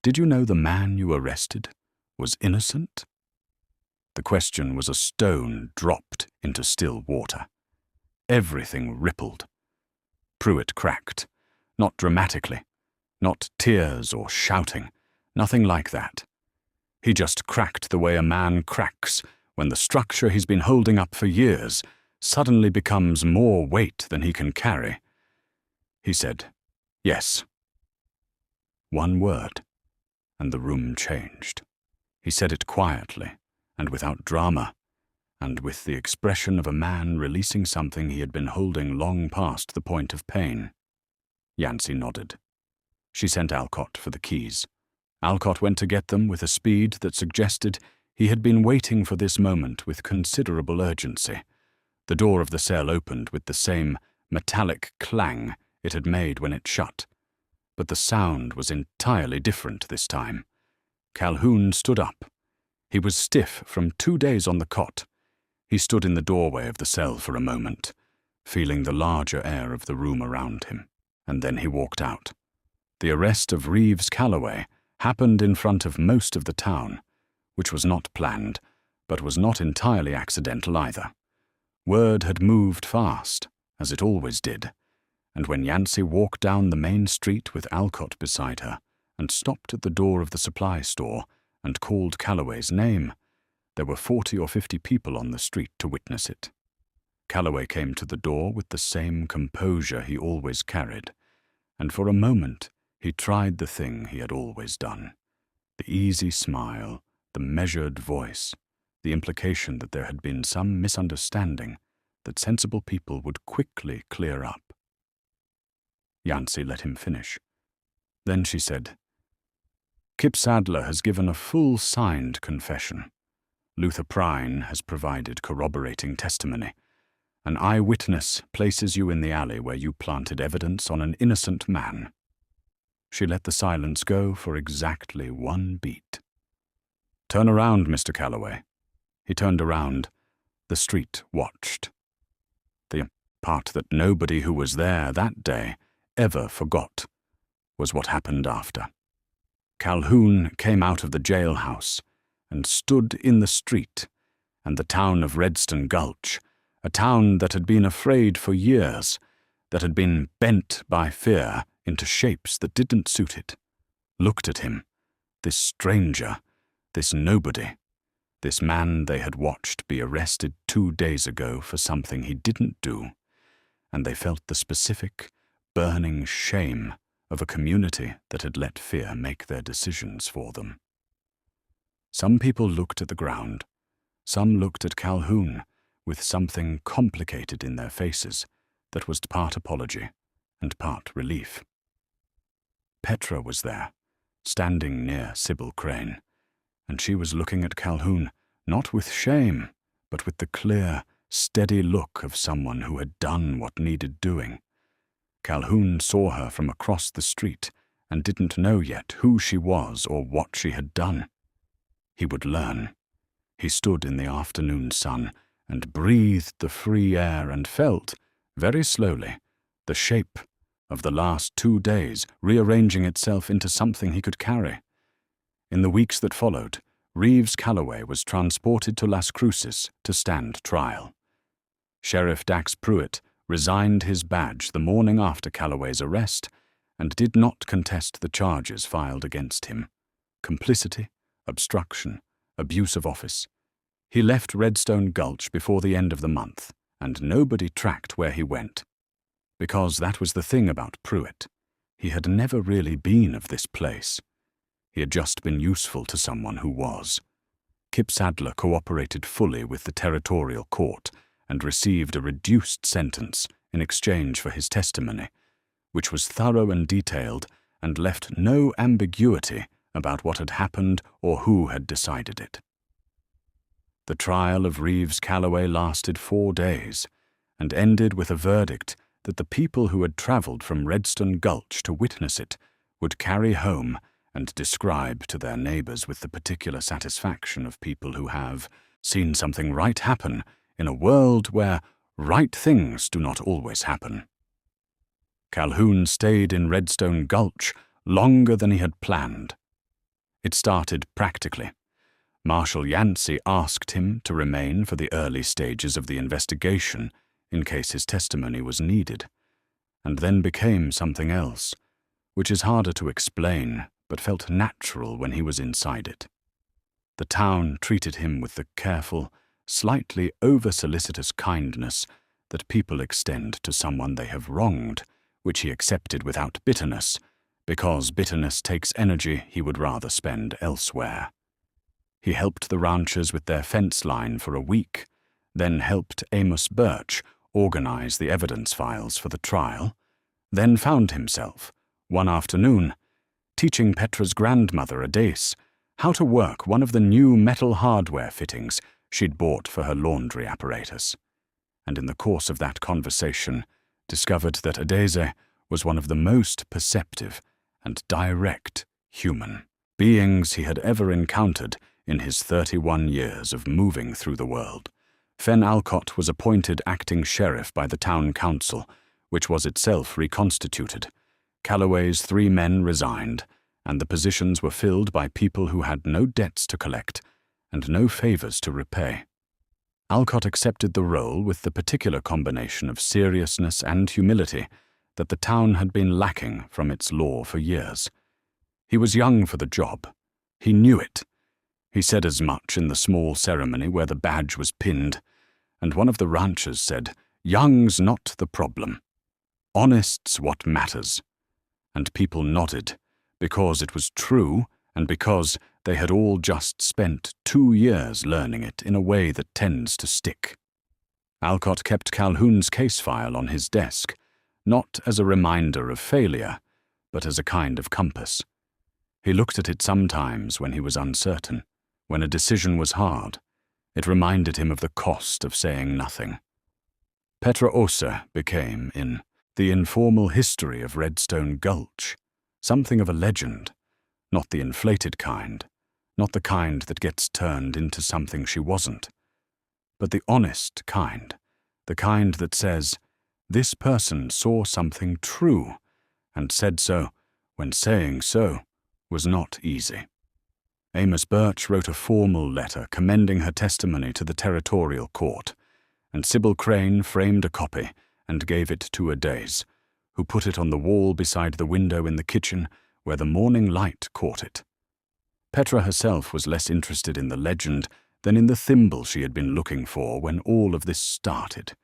Did you know the man you arrested was innocent?" The question was a stone dropped into still water. Everything rippled. Pruitt cracked, not dramatically, not tears or shouting, nothing like that. He just cracked the way a man cracks when the structure he's been holding up for years suddenly becomes more weight than he can carry. He said, "Yes." One word, and the room changed. He said it quietly and without drama, and with the expression of a man releasing something he had been holding long past the point of pain. Yancy nodded. She sent Alcott for the keys. Alcott went to get them with a speed that suggested he had been waiting for this moment with considerable urgency. The door of the cell opened with the same metallic clang it had made when it shut, but the sound was entirely different this time. Calhoun stood up. He was stiff from 2 days on the cot. He stood in the doorway of the cell for a moment, feeling the larger air of the room around him, and then he walked out. The arrest of Reeves Calloway happened in front of most of the town, which was not planned, but was not entirely accidental either. Word had moved fast, as it always did, and when Yancy walked down the main street with Alcott beside her and stopped at the door of the supply store and called Calloway's name, there were 40 or 50 people on the street to witness it. Calloway came to the door with the same composure he always carried, and for a moment he tried the thing he had always done. The easy smile, the measured voice, the implication that there had been some misunderstanding that sensible people would quickly clear up. Yancy let him finish. Then she said, "Kip Sadler has given a full signed confession. Luther Prine has provided corroborating testimony. An eyewitness places you in the alley where you planted evidence on an innocent man." She let the silence go for exactly 1 beat. "Turn around, Mr. Calloway." He turned around. The street watched. The part that nobody who was there that day ever forgot was what happened after. Calhoun came out of the jailhouse and stood in the street, and the town of Redstone Gulch, a town that had been afraid for years, that had been bent by fear into shapes that didn't suit it, looked at him, this stranger, this nobody, this man they had watched be arrested 2 days ago for something he didn't do, and they felt the specific, burning shame of a community that had let fear make their decisions for them. Some people looked at the ground. Some looked at Calhoun with something complicated in their faces that was part apology and part relief. Petra was there, standing near Sybil Crane, and she was looking at Calhoun not with shame, but with the clear, steady look of someone who had done what needed doing. Calhoun saw her from across the street and didn't know yet who she was or what she had done. He would learn. He stood in the afternoon sun and breathed the free air and felt, very slowly, the shape of the last 2 days rearranging itself into something he could carry. In the weeks that followed, Reeves Calloway was transported to Las Cruces to stand trial. Sheriff Dax Pruitt resigned his badge the morning after Calloway's arrest and did not contest the charges filed against him: complicity, obstruction, abuse of office. He left Redstone Gulch before the end of the month, and nobody tracked where he went. Because that was the thing about Pruitt. He had never really been of this place. He had just been useful to someone who was. Kip Sadler cooperated fully with the territorial court and received a reduced sentence in exchange for his testimony, which was thorough and detailed and left no ambiguity about what had happened or who had decided it. The trial of Reeves Calloway lasted 4 days and ended with a verdict that the people who had traveled from Redstone Gulch to witness it would carry home and describe to their neighbors with the particular satisfaction of people who have seen something right happen in a world where right things do not always happen. Calhoun stayed in Redstone Gulch longer than he had planned. It started practically. Marshal Yancy asked him to remain for the early stages of the investigation in case his testimony was needed, and then became something else, which is harder to explain but felt natural when he was inside it. The town treated him with the careful, slightly over-solicitous kindness that people extend to someone they have wronged which he accepted without bitterness, because bitterness takes energy he would rather spend elsewhere. He helped the ranchers with their fence line for a week, then helped Amos Birch organize the evidence files for the trial, then found himself, one afternoon, teaching Petra's grandmother, Adace, how to work one of the new metal hardware fittings she'd bought for her laundry apparatus. And in the course of that conversation, discovered that Adaze was one of the most perceptive and direct human beings he had ever encountered in his 31 years of moving through the world. Fen Alcott was appointed acting sheriff by the town council, which was itself reconstituted. Calloway's 3 men resigned, and the positions were filled by people who had no debts to collect and no favors to repay. Alcott accepted the role with the particular combination of seriousness and humility that the town had been lacking from its law for years. He was young for the job. He knew it. He said as much in the small ceremony where the badge was pinned, and one of the ranchers said, "Young's not the problem. Honest's what matters." And people nodded, because it was true and because they had all just spent 2 years learning it in a way that tends to stick. Alcott kept Calhoun's case file on his desk, not as a reminder of failure, but as a kind of compass. He looked at it sometimes when he was uncertain, when a decision was hard. It reminded him of the cost of saying nothing. Petra Osa became, in the informal history of Redstone Gulch, something of a legend, not the inflated kind, not the kind that gets turned into something she wasn't, but the honest kind, the kind that says, this person saw something true, and said so when saying so was not easy. Amos Birch wrote a formal letter commending her testimony to the territorial court, and Sybil Crane framed a copy and gave it to Adaze, who put it on the wall beside the window in the kitchen where the morning light caught it. Petra herself was less interested in the legend than in the thimble she had been looking for when all of this started,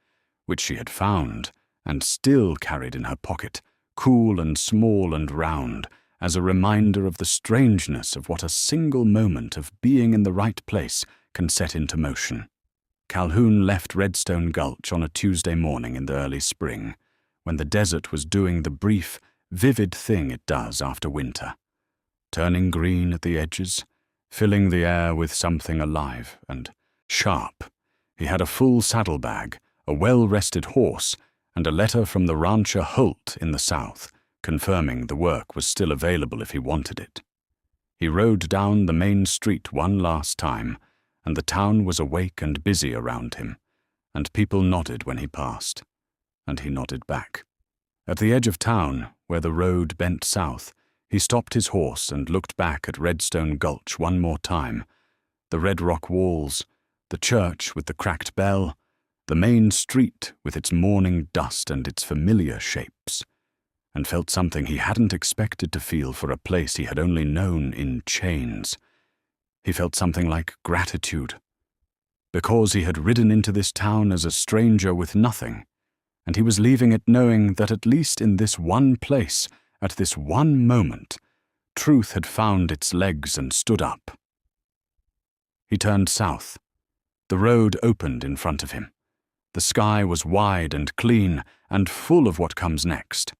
which she had found and still carried in her pocket, cool and small and round, as a reminder of the strangeness of what a single moment of being in the right place can set into motion. Calhoun left Redstone Gulch on a Tuesday morning in the early spring, when the desert was doing the brief, vivid thing it does after winter, turning green at the edges, filling the air with something alive and sharp. He had a full saddlebag, a well-rested horse, and a letter from the rancher Holt in the south, confirming the work was still available if he wanted it. He rode down the main street one last time, and the town was awake and busy around him, and people nodded when he passed, and he nodded back. At the edge of town, where the road bent south, he stopped his horse and looked back at Redstone Gulch one more time, the red rock walls, the church with the cracked bell, the main street with its morning dust and its familiar shapes, and felt something he hadn't expected to feel for a place he had only known in chains. He felt something like gratitude, because he had ridden into this town as a stranger with nothing, and he was leaving it knowing that at least in this one place, at this one moment, truth had found its legs and stood up. He turned south. The road opened in front of him. The sky was wide and clean and full of what comes next.